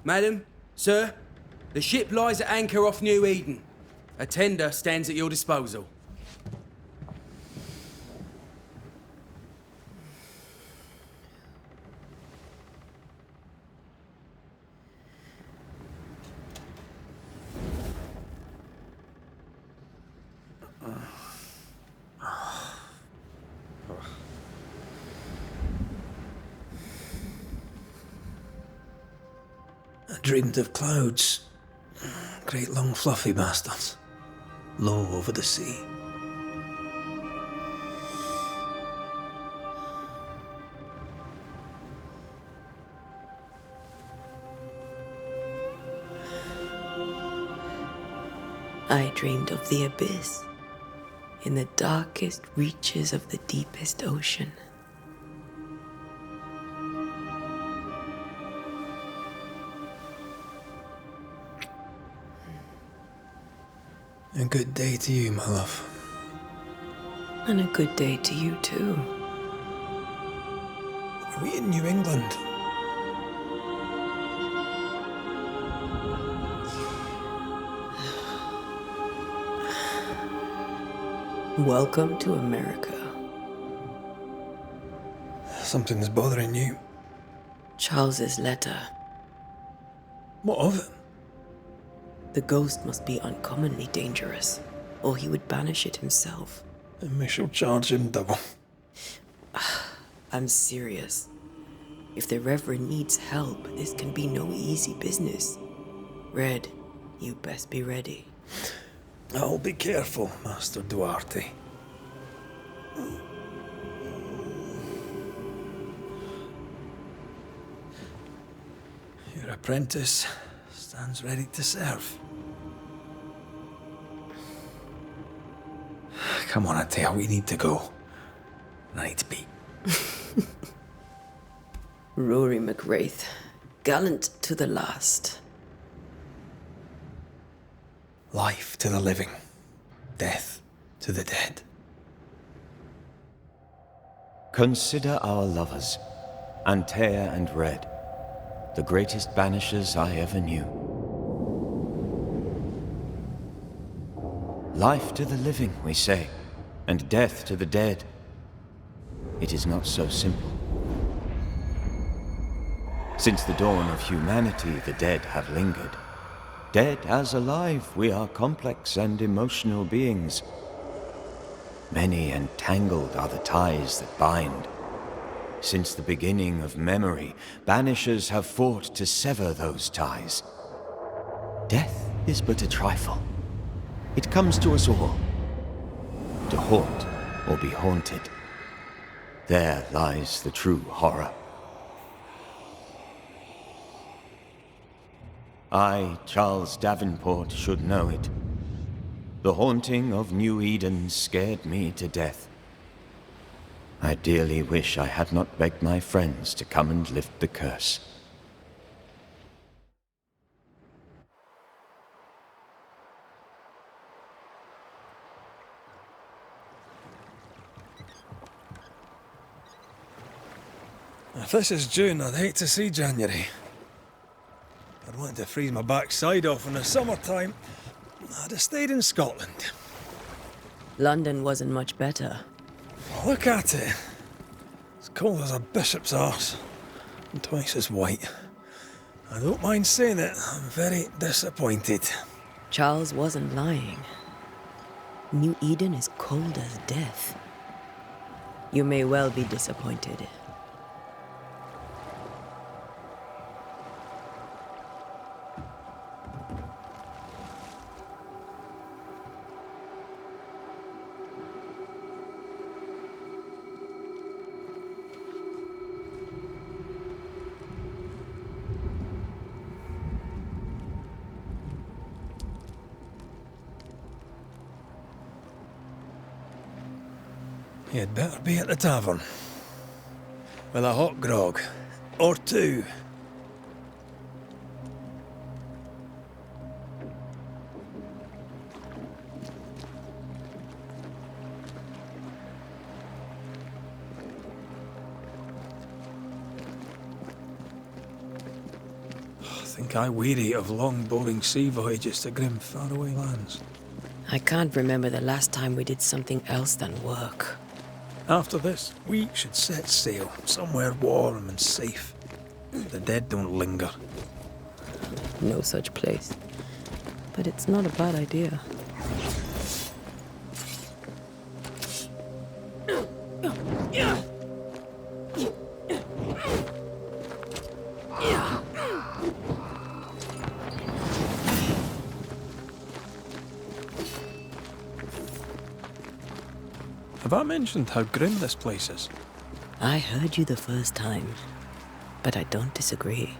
Madam, sir, the ship lies at anchor off New Eden. A tender stands at your disposal. I dreamed of clouds. Great long fluffy bastards. Low over the sea. I dreamed of the abyss, in the darkest reaches of the deepest ocean. A good day to you, my love. And a good day to you too. Are we in New England? Welcome to America. Something's bothering you. Charles's letter. What of it? The ghost must be uncommonly dangerous, or he would banish it himself. And we shall charge him double. I'm serious. If the Reverend needs help, this can be no easy business. Red, you best be ready. I'll be careful, Master Duarte. Your apprentice stands ready to serve. Come on, Antea, we need to go. I need to be. Rory MacRaith, gallant to the last. Life to the living, death to the dead. Consider our lovers, Antea and Red, the greatest banishers I ever knew. Life to the living, we say, and death to the dead. It is not so simple. Since the dawn of humanity, the dead have lingered. Dead as alive, we are complex and emotional beings. Many and tangled are the ties that bind. Since the beginning of memory, banishers have fought to sever those ties. Death is but a trifle. It comes to us all. To haunt or be haunted. There lies the true horror. I, Charles Davenport, should know it. The haunting of New Eden scared me to death. I dearly wish I had not begged my friends to come and lift the curse. If this is June, I'd hate to see January. I'd want to freeze my backside off in the summertime. I'd have stayed in Scotland. London wasn't much better. Look at it. As cold as a bishop's arse. And twice as white. I don't mind saying it, I'm very disappointed. Charles wasn't lying. New Eden is cold as death. You may well be disappointed. You'd better be at the tavern. With a hot grog. Or two. think I weary of long, boring sea voyages to grim, faraway lands. I can't remember the last time we did something else than work. After this, we should set sail somewhere warm and safe. The dead don't linger. No such place. But it's not a bad idea. Have I mentioned how grim this place is? I heard you the first time, but I don't disagree.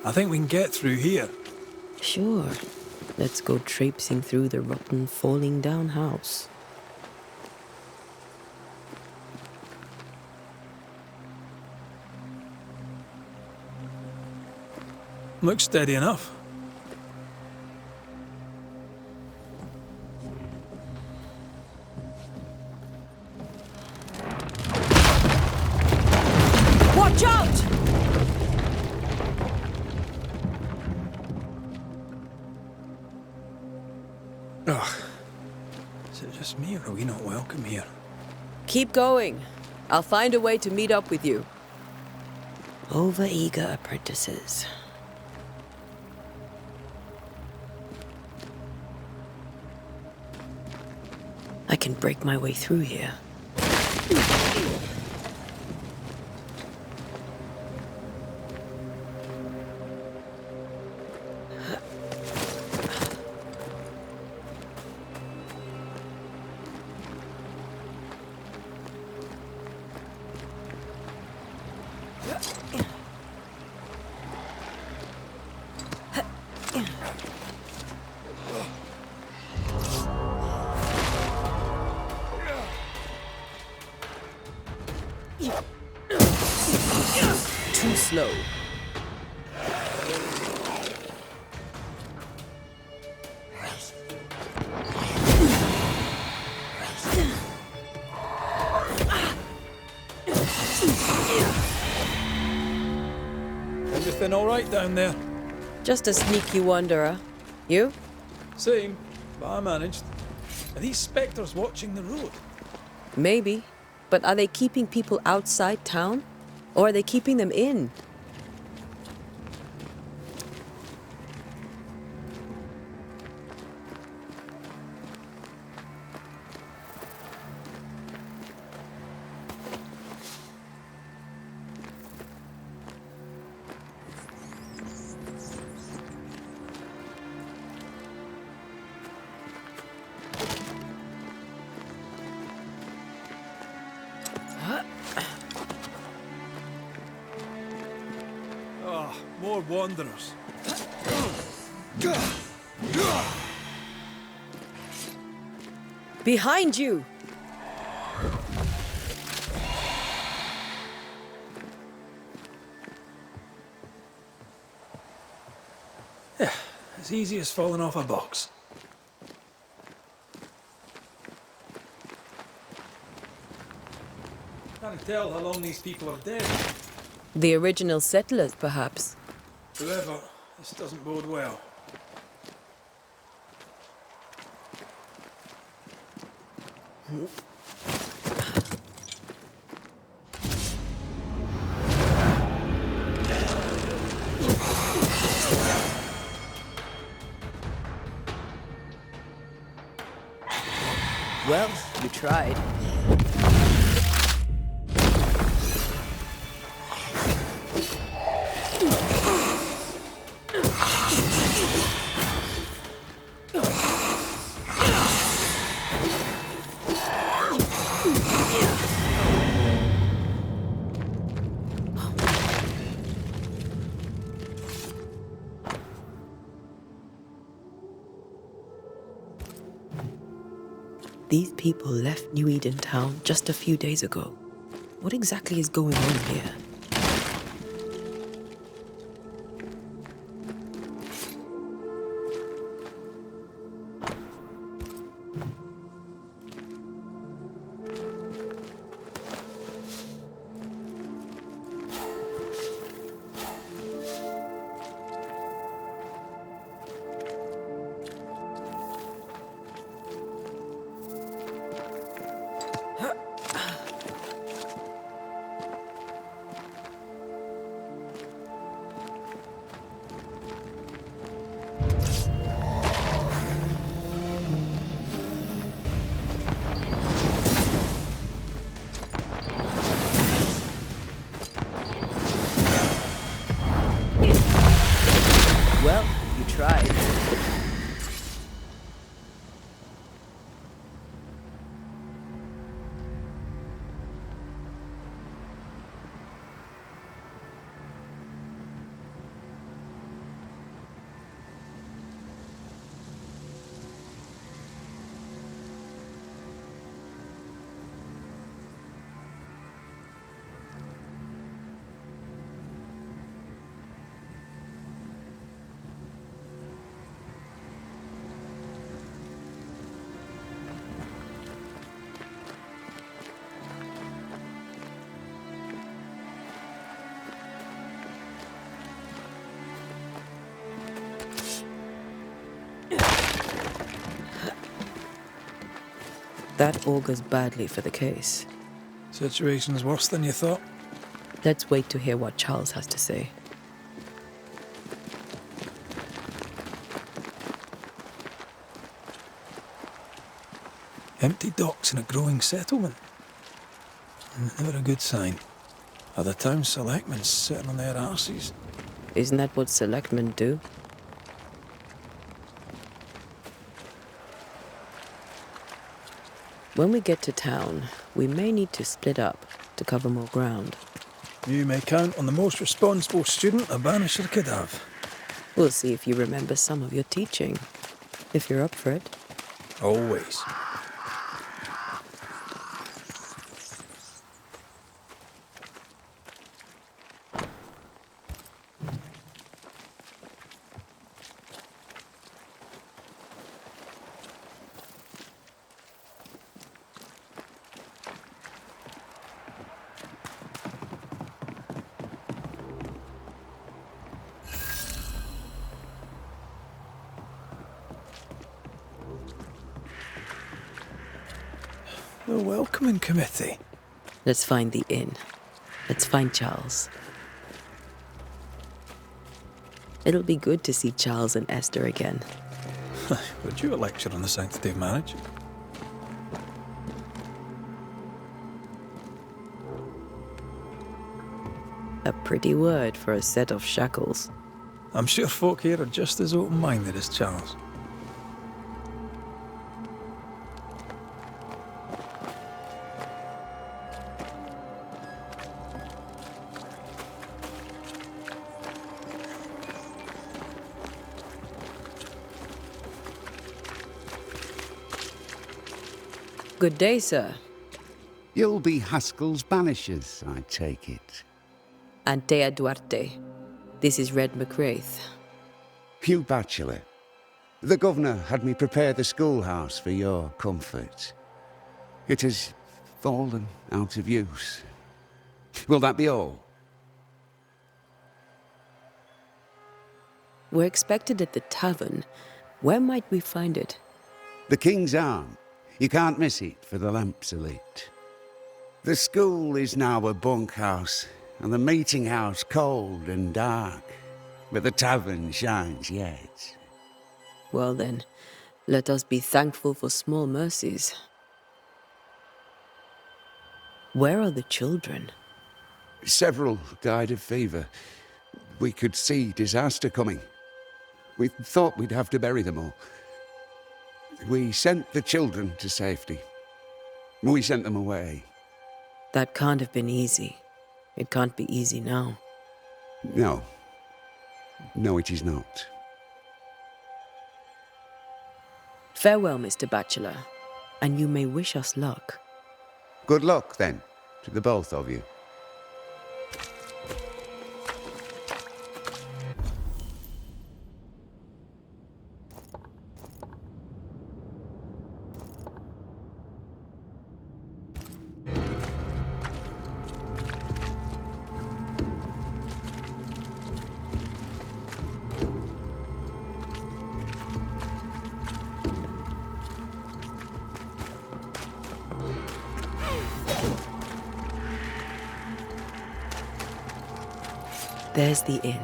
I think we can get through here. Sure. Let's go traipsing through the rotten, falling down house. Looks steady enough. Watch out! Ugh. Is it just me, or are we not welcome here? Keep going. I'll find a way to meet up with you. Over-eager apprentices. I can break my way through here. Too slow. Everything all right down there? Just a sneaky wanderer. You? Same, but I managed. Are these specters watching the road? Maybe. But are they keeping people outside town? Or are they keeping them in? More wanderers. Behind you! As easy as falling off a box. Can't tell how long these people are dead. The original settlers, perhaps. Whoever, this doesn't bode well. Well, you tried. These people left New Eden Town just a few days ago. What exactly is going on here? Well, you tried. That augurs badly for the case. Situation's worse than you thought. Let's wait to hear what Charles has to say. Empty docks in a growing settlement. Never a good sign. Are the town selectmen sitting on their arses? Isn't that what selectmen do? When we get to town, we may need to split up to cover more ground. You may count on the most responsible student a banisher could have. We'll see if you remember some of your teaching, if you're up for it. Always. The welcoming committee. Let's find the inn. Let's find Charles. It'll be good to see Charles and Esther again. Would you a lecture on the sanctity of marriage? A pretty word for a set of shackles. I'm sure folk here are just as open-minded as Charles. Good day, sir. You'll be Haskell's Banishers, I take it. Antea Duarte. This is Red MacRaith. You bachelor. The governor had me prepare the schoolhouse for your comfort. It has fallen out of use. Will that be all? We're expected at the tavern. Where might we find it? The King's Arm. You can't miss it, for the lamps are lit. The school is now a bunkhouse, and the meeting house cold and dark. But the tavern shines yet. Well then, let us be thankful for small mercies. Where are the children? Several died of fever. We could see disaster coming. We thought we'd have to bury them all. We sent the children to safety. We sent them away. That can't have been easy. It can't be easy now. No. No, it is not. Farewell, Mr. Bachelor, and you may wish us luck. Good luck, then, to the both of you. There's the inn.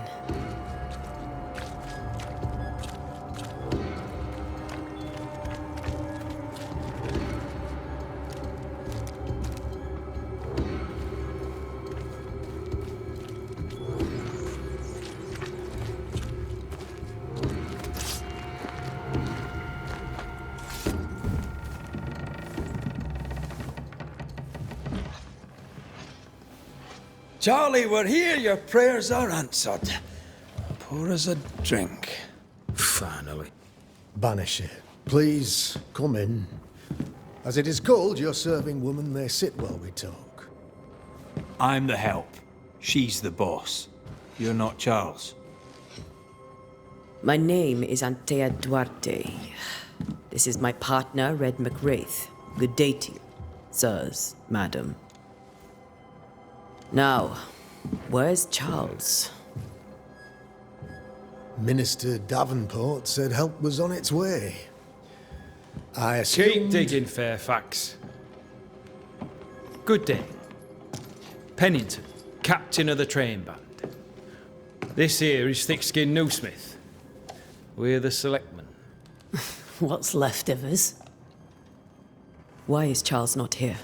Charlie, we're here. Your prayers are answered. Pour us a drink. Finally. Banisher, please come in. As it is cold, your serving woman may sit while we talk. I'm the help. She's the boss. You're not Charles. My name is Antea Duarte. This is my partner, Red MacRaith. Good day to you, sirs, madam. Now, where's Charles? Minister Davenport said help was on its way. I Keep assumed... digging, Fairfax. Good day. Pennington, captain of the train band. This here is thick-skinned Newsmith. We're the selectmen. What's left of us? Why is Charles not here?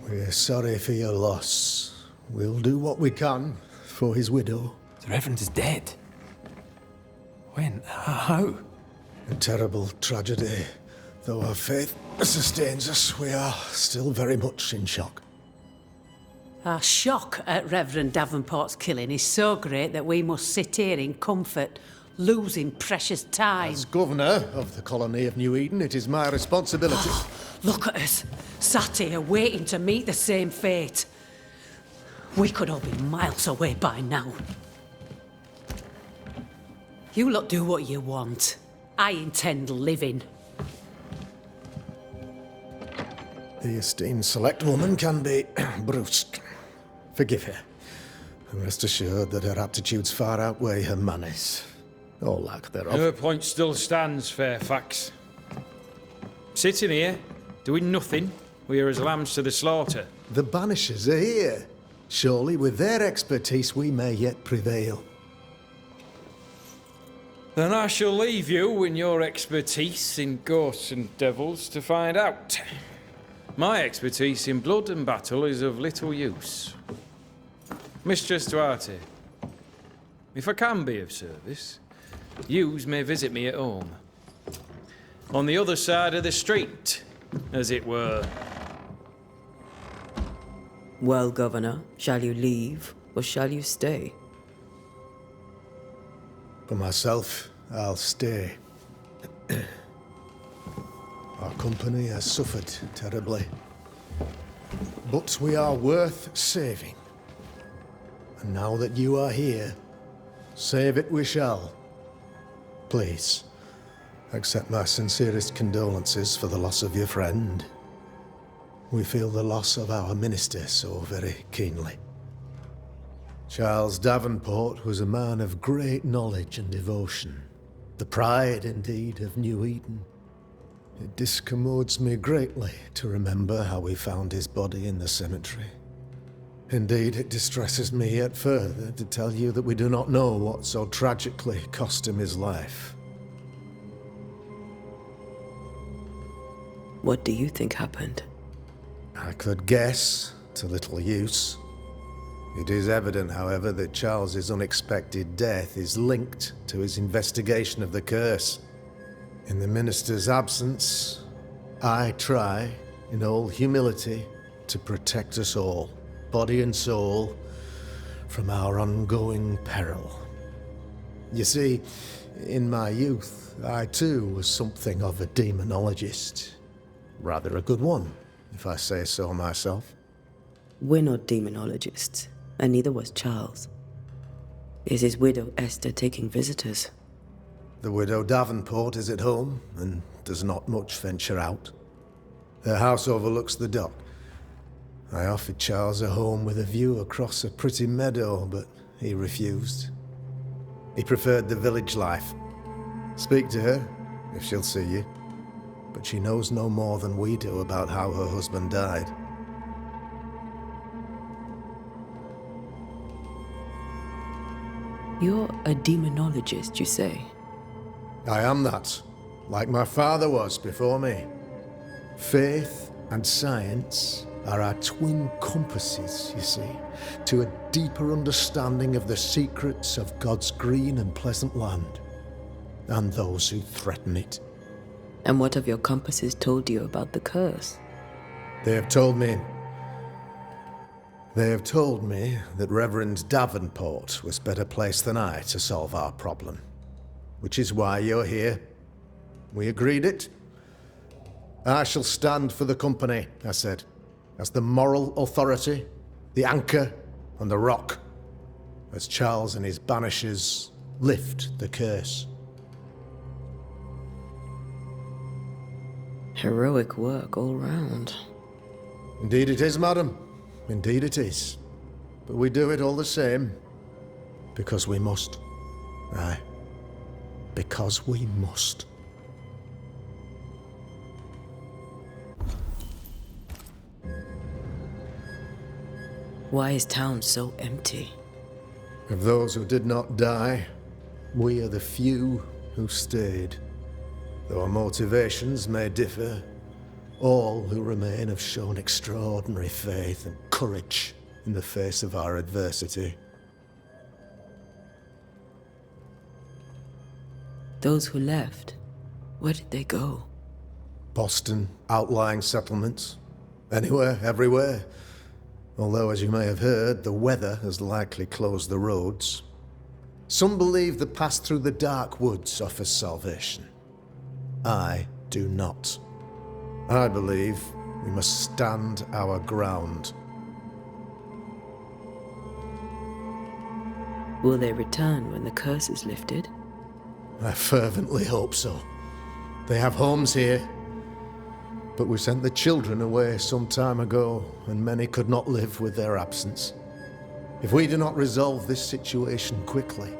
We're sorry for your loss. We'll do what we can for his widow. The Reverend is dead. When? How? A terrible tragedy. Though our faith sustains us, we are still very much in shock. Our shock at Reverend Davenport's killing is so great that we must sit here in comfort, losing precious time. As governor of the colony of New Eden, it is my responsibility. Look at us, sat here waiting to meet the same fate. We could all be miles away by now. You lot do what you want. I intend living. The esteemed select woman can be brusque. Forgive her. And rest assured that her aptitudes far outweigh her manners. Or lack thereof. Her point still stands, Fairfax. Sitting here, doing nothing, we're as lambs to the slaughter. The Banishers are here. Surely with their expertise we may yet prevail. Then I shall leave you and your expertise in ghosts and devils to find out. My expertise in blood and battle is of little use. Mistress Duarte, if I can be of service, yous may visit me at home. On the other side of the street, as it were. Well, Governor, shall you leave or shall you stay? For myself, I'll stay. Our company has suffered terribly. But we are worth saving. And now that you are here, save it we shall. Please, accept my sincerest condolences for the loss of your friend. We feel the loss of our minister so very keenly. Charles Davenport was a man of great knowledge and devotion. The pride, indeed, of New Eden. It discommodes me greatly to remember how we found his body in the cemetery. Indeed, it distresses me yet further to tell you that we do not know what so tragically cost him his life. What do you think happened? I could guess, to little use. It is evident, however, that Charles's unexpected death is linked to his investigation of the curse. In the minister's absence, I try, in all humility, to protect us all, body and soul, from our ongoing peril. You see, in my youth, I too was something of a demonologist. Rather a good one, if I say so myself. We're not demonologists, and neither was Charles. Is his widow Esther taking visitors? The widow Davenport is at home, and does not much venture out. Her house overlooks the dock. I offered Charles a home with a view across a pretty meadow, but he refused. He preferred the village life. Speak to her, if she'll see you. But she knows no more than we do about how her husband died. You're a demonologist, you say? I am that, like my father was before me. Faith and science are our twin compasses, you see, to a deeper understanding of the secrets of God's green and pleasant land, and those who threaten it. And what have your compasses told you about the curse? They have told me that Reverend Davenport was better placed than I to solve our problem. Which is why you're here. We agreed it. I shall stand for the company, I said, as the moral authority, the anchor, and the rock, as Charles and his banishers lift the curse. Heroic work all round. Indeed it is, madam. Indeed it is. But we do it all the same. Because we must. Aye. Because we must. Why is town so empty? Of those who did not die, we are the few who stayed. Though our motivations may differ, all who remain have shown extraordinary faith and courage in the face of our adversity. Those who left, where did they go? Boston, outlying settlements. Anywhere, everywhere. Although, as you may have heard, the weather has likely closed the roads. Some believe the path through the dark woods offers salvation. I do not. I believe we must stand our ground. Will they return when the curse is lifted? I fervently hope so. They have homes here. But we sent the children away some time ago, and many could not live with their absence. If we do not resolve this situation quickly,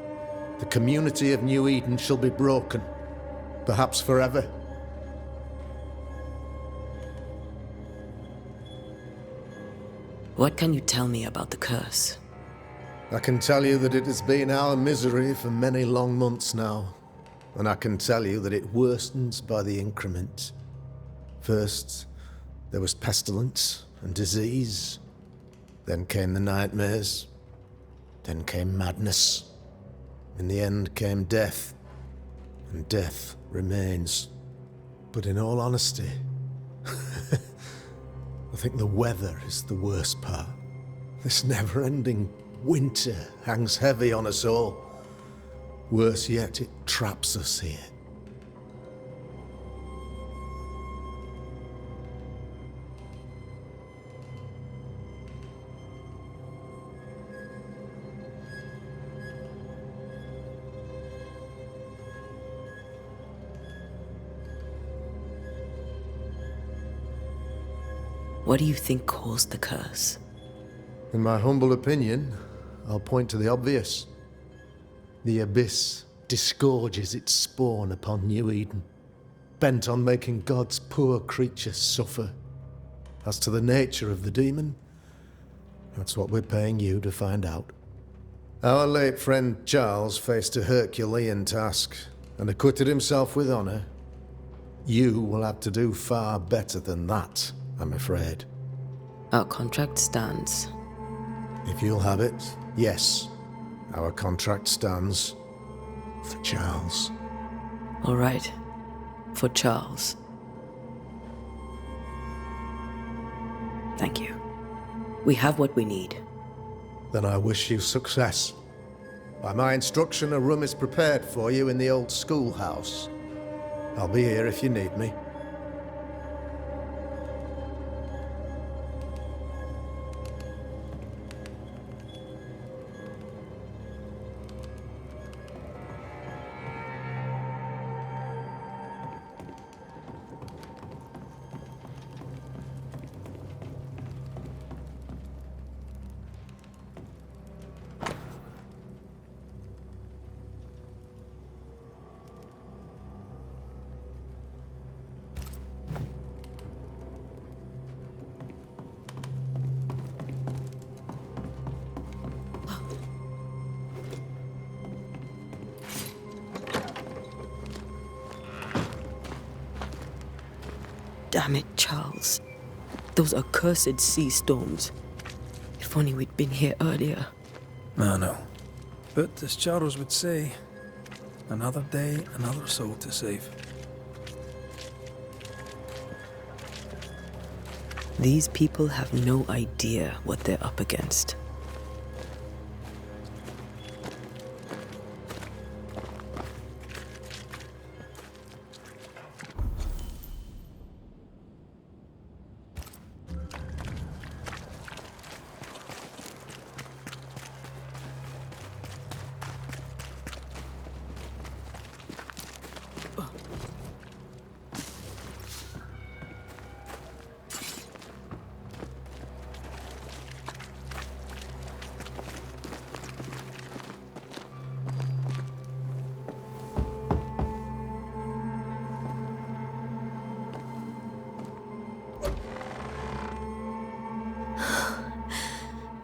the community of New Eden shall be broken, perhaps forever. What can you tell me about the curse? I can tell you that it has been our misery for many long months now, and I can tell you that it worsens by the increment. First, there was pestilence and disease. Then came the nightmares. Then came madness. In the end came death. And death remains. But in all honesty, I think the weather is the worst part. This never-ending winter hangs heavy on us all. Worse yet, it traps us here. What do you think caused the curse? In my humble opinion, I'll point to the obvious. The Abyss disgorges its spawn upon New Eden, bent on making God's poor creatures suffer. As to the nature of the demon, that's what we're paying you to find out. Our late friend Charles faced a Herculean task and acquitted himself with honor. You will have to do far better than that, I'm afraid. Our contract stands. If you'll have it, yes. Our contract stands for Charles. All right. For Charles. Thank you. We have what we need. Then I wish you success. By my instruction, a room is prepared for you in the old schoolhouse. I'll be here if you need me. Damn it, Charles. Those accursed sea storms. If only we'd been here earlier. I know. But as Charles would say, another day, another soul to save. These people have no idea what they're up against.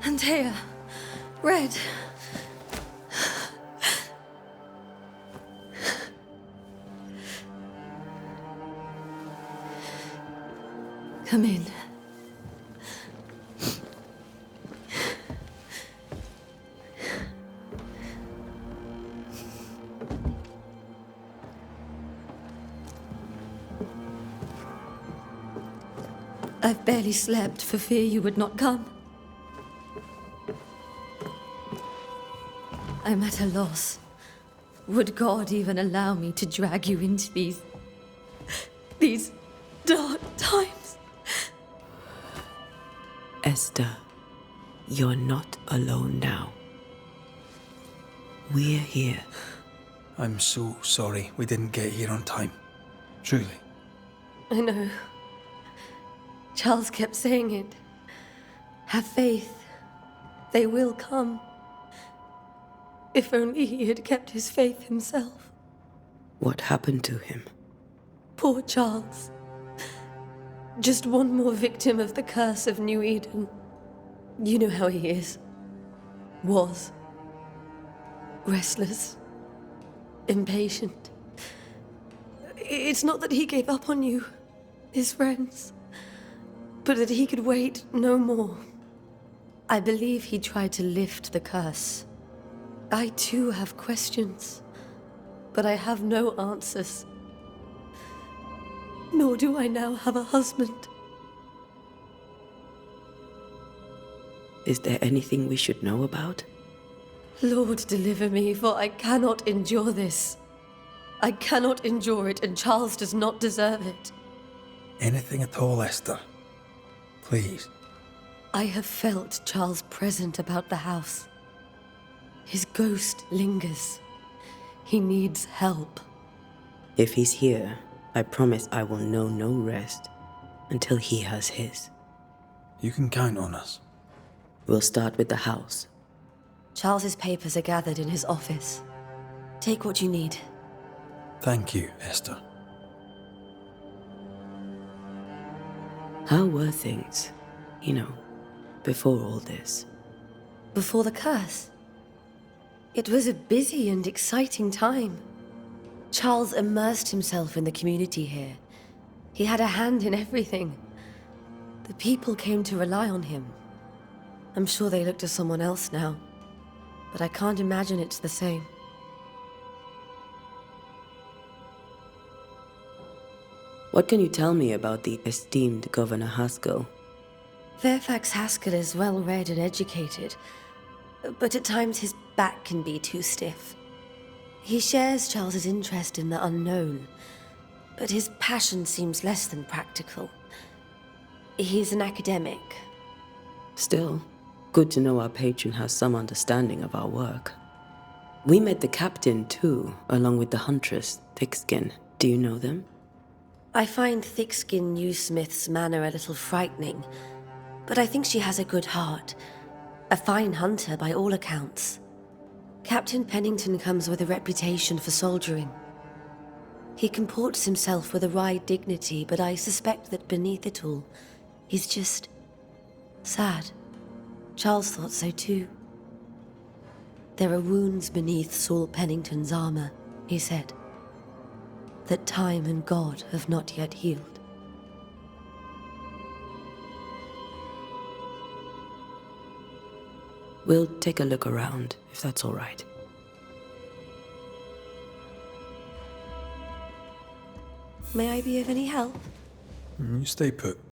Antea, Red. Come in. I've barely slept for fear you would not come. I'm at a loss. Would God even allow me to drag you into these dark times? Esther, you're not alone now. We're here. I'm so sorry we didn't get here on time. Truly. I know. Charles kept saying it. Have faith. They will come. If only he had kept his faith himself. What happened to him? Poor Charles. Just one more victim of the curse of New Eden. You know how he is. Was. Restless. Impatient. It's not that he gave up on you, his friends, but that he could wait no more. I believe he tried to lift the curse. I too have questions, but I have no answers. Nor do I now have a husband. Is there anything we should know about? Lord, deliver me, for I cannot endure this. I cannot endure it, and Charles does not deserve it. Anything at all, Esther. Please. I have felt Charles present about the house. His ghost lingers. He needs help. If he's here, I promise I will know no rest until he has his. You can count on us. We'll start with the house. Charles's papers are gathered in his office. Take what you need. Thank you, Esther. How were things, before all this? Before the curse. It was a busy and exciting time. Charles immersed himself in the community here. He had a hand in everything. The people came to rely on him. I'm sure they look to someone else now, but I can't imagine it's the same. What can you tell me about the esteemed Governor Haskell? Fairfax Haskell is well-read and educated, but at times his back can be too stiff. He shares Charles's interest in the unknown, but his passion seems less than practical. He's an academic. Still, good to know our patron has some understanding of our work. We met the captain, too, along with the huntress, Thickskin. Do you know them? I find Thickskin Newsmith's manner a little frightening, but I think she has a good heart. A fine hunter by all accounts. Captain Pennington comes with a reputation for soldiering. He comports himself with a wry dignity, but I suspect that beneath it all, he's just sad. Charles thought so too. There are wounds beneath Saul Pennington's armor, he said, that time and God have not yet healed. We'll take a look around, if that's all right. May I be of any help? You stay put.